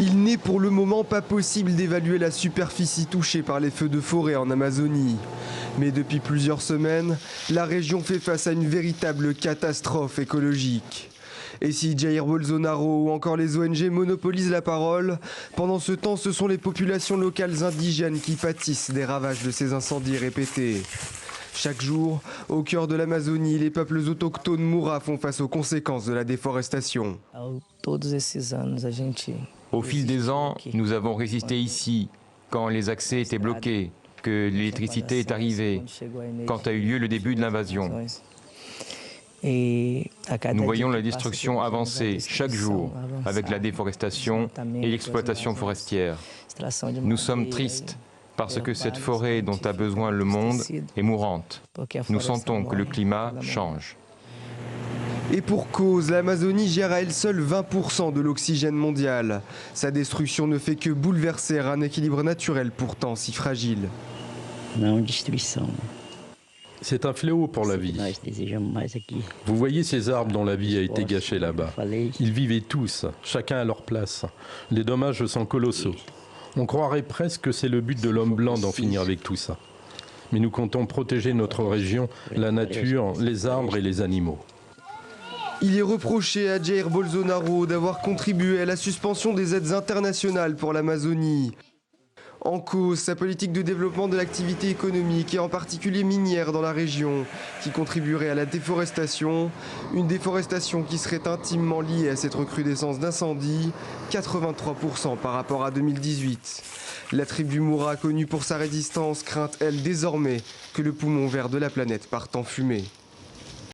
Il n'est pour le moment pas possible d'évaluer la superficie touchée par les feux de forêt en Amazonie. Mais depuis plusieurs semaines, la région fait face à une véritable catastrophe écologique. Et si Jair Bolsonaro ou encore les ONG monopolisent la parole, pendant ce temps, ce sont les populations locales indigènes qui pâtissent des ravages de ces incendies répétés. Chaque jour, au cœur de l'Amazonie, les peuples autochtones Moura font face aux conséquences de la déforestation. Au fil des ans, nous avons résisté ici, quand les accès étaient bloqués, que l'électricité est arrivée, quand a eu lieu le début de l'invasion. Nous voyons la destruction avancer chaque jour avec la déforestation et l'exploitation forestière. Nous sommes tristes parce que cette forêt dont a besoin le monde est mourante. Nous sentons que le climat change. Et pour cause, l'Amazonie gère à elle seule 20% de l'oxygène mondial. Sa destruction ne fait que bouleverser un équilibre naturel pourtant si fragile. C'est un fléau pour la vie. Vous voyez ces arbres dont la vie a été gâchée là-bas. Ils vivaient tous, chacun à leur place. Les dommages sont colossaux. On croirait presque que c'est le but de l'homme blanc d'en finir avec tout ça. Mais nous comptons protéger notre région, la nature, les arbres et les animaux. Il est reproché à Jair Bolsonaro d'avoir contribué à la suspension des aides internationales pour l'Amazonie. En cause, sa politique de développement de l'activité économique et en particulier minière dans la région, qui contribuerait à la déforestation, une déforestation qui serait intimement liée à cette recrudescence d'incendies, 83% par rapport à 2018. La tribu Moura, connue pour sa résistance, craint elle désormais que le poumon vert de la planète parte en fumée.